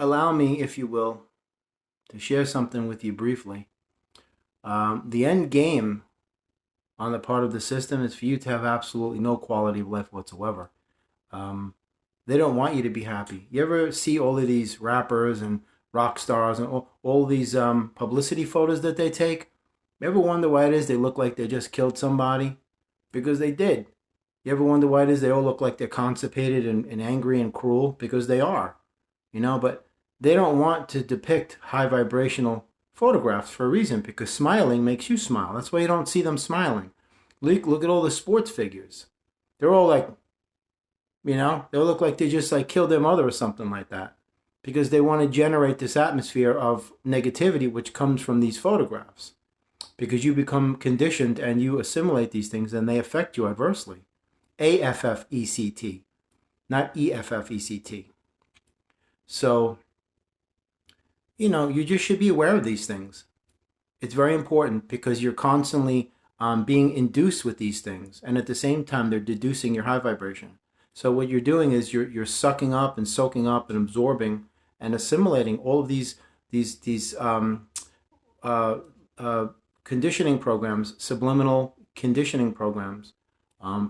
allow me, if you will, to share something with you briefly. The end game on the part of the system is for you to have absolutely no quality of life whatsoever. Um, they don't want you to be happy. You ever see all of these rappers and rock stars and all these publicity photos that they take? You ever wonder why it is they look like they just killed somebody? Because they did. You ever wonder why it is they all look like they're constipated and angry and cruel? Because they are. But they don't want to depict high vibrational photographs for a reason, because smiling makes you smile. That's why you don't see them smiling. Look at all the sports figures. They're all like, they look like they just like killed their mother or something like that, because they want to generate this atmosphere of negativity which comes from these photographs, because you become conditioned and you assimilate these things and they affect you adversely. AFFECT, not EFFECT. So, you just should be aware of these things. It's very important, because you're constantly being induced with these things, and at the same time, they're deducing your high vibration. So what you're doing is you're sucking up and soaking up and absorbing and assimilating all of these conditioning programs, subliminal conditioning programs,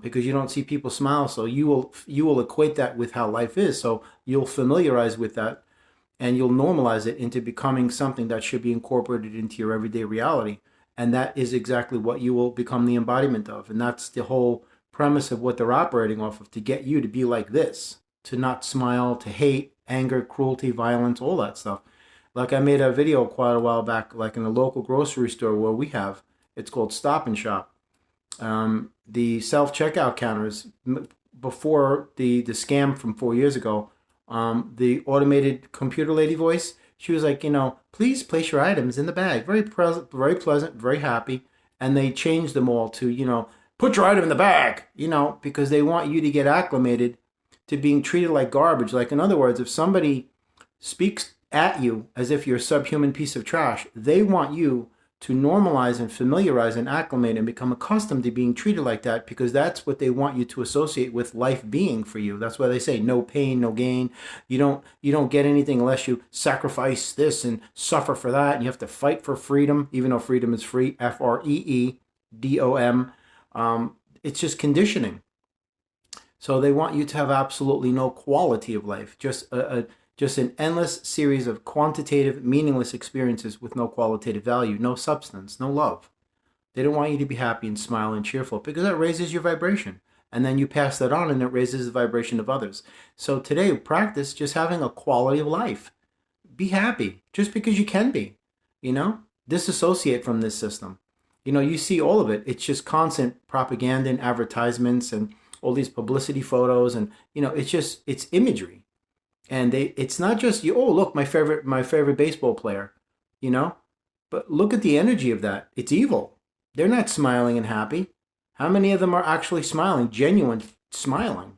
because you don't see people smile, so you will equate that with how life is. So you'll familiarize with that, and you'll normalize it into becoming something that should be incorporated into your everyday reality. And that is exactly what you will become the embodiment of. And that's the whole premise of what they're operating off of, to get you to be like this, to not smile, to hate, anger, cruelty, violence, all that stuff. Like, I made a video quite a while back, like in a local grocery store where we have, it's called Stop and Shop. The self-checkout counters, before the scam from 4 years ago, the automated computer lady voice, she was like, please place your items in the bag. Very pleasant, very happy. And they changed them all to, put your item in the bag, because they want you to get acclimated to being treated like garbage. Like, in other words, if somebody speaks at you as if you're a subhuman piece of trash, they want you to normalize and familiarize and acclimate and become accustomed to being treated like that, because that's what they want you to associate with life being for you. That's why they say no pain, no gain. You don't get anything unless you sacrifice this and suffer for that, and you have to fight for freedom, even though freedom is free. FREEDOM. It's just conditioning. So they want you to have absolutely no quality of life, just an endless series of quantitative, meaningless experiences with no qualitative value, no substance, no love. They don't want you to be happy and smile and cheerful, because that raises your vibration. And then you pass that on, and it raises the vibration of others. So today, practice just having a quality of life. Be happy, just because you can be. Disassociate from this system. You see all of it. It's just constant propaganda and advertisements and all these publicity photos, and it's imagery. And it's not just you. Oh, look, my favorite baseball player, But look at the energy of that. It's evil. They're not smiling and happy. How many of them are actually smiling, genuine smiling?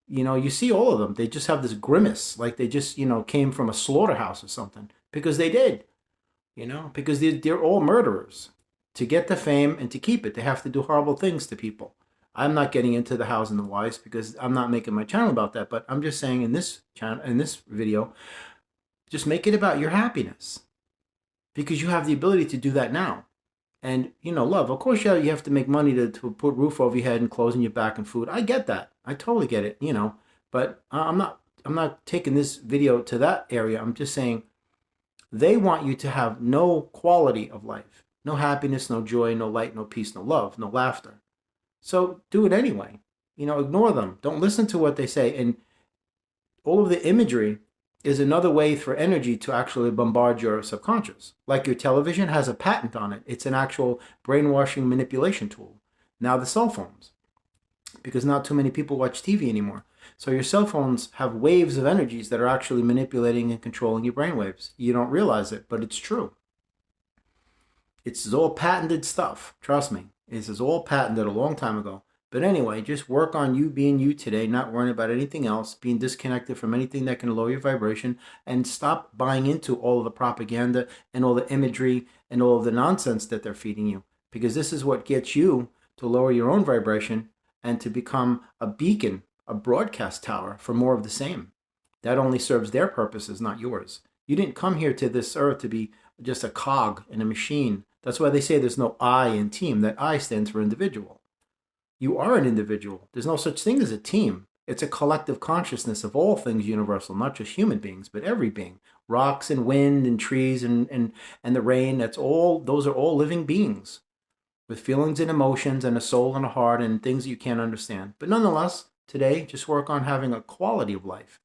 You see all of them. They just have this grimace, like they just came from a slaughterhouse or something, because they did. Because they're all murderers. To get the fame and to keep it, they have to do horrible things to people. I'm not getting into the hows and the whys, because I'm not making my channel about that. But I'm just saying, in this channel, in this video, just make it about your happiness, because you have the ability to do that now. And love. Of course, you have to make money to put roof over your head and clothes on your back and food. I get that. I totally get it. But I'm not taking this video to that area. I'm just saying, they want you to have no quality of life, no happiness, no joy, no light, no peace, no love, no laughter. So do it anyway. Ignore them. Don't listen to what they say. And all of the imagery is another way for energy to actually bombard your subconscious. Like your television has a patent on it. It's an actual brainwashing manipulation tool. Now the cell phones, because not too many people watch TV anymore. So your cell phones have waves of energies that are actually manipulating and controlling your brainwaves. You don't realize it, but it's true. It's all patented stuff. Trust me. This is all patented a long time ago. But anyway, just work on you being you today, not worrying about anything else, being disconnected from anything that can lower your vibration, and stop buying into all of the propaganda and all the imagery and all of the nonsense that they're feeding you. Because this is what gets you to lower your own vibration and to become a beacon, a broadcast tower for more of the same. That only serves their purposes, not yours. You didn't come here to this earth to be just a cog in a machine. That's why they say there's no I in team. That I stands for individual. You are an individual. There's no such thing as a team. It's a collective consciousness of all things universal, not just human beings, but every being. Rocks and wind and trees and the rain, those are all living beings with feelings and emotions and a soul and a heart and things that you can't understand. But nonetheless, today, just work on having a quality of life.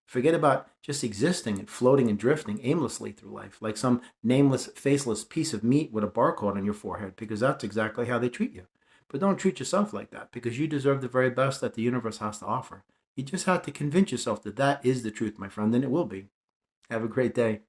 Forget about just existing and floating and drifting aimlessly through life, like some nameless, faceless piece of meat with a barcode on your forehead, because that's exactly how they treat you. But don't treat yourself like that, because you deserve the very best that the universe has to offer. You just have to convince yourself that that is the truth, my friend, and it will be. Have a great day.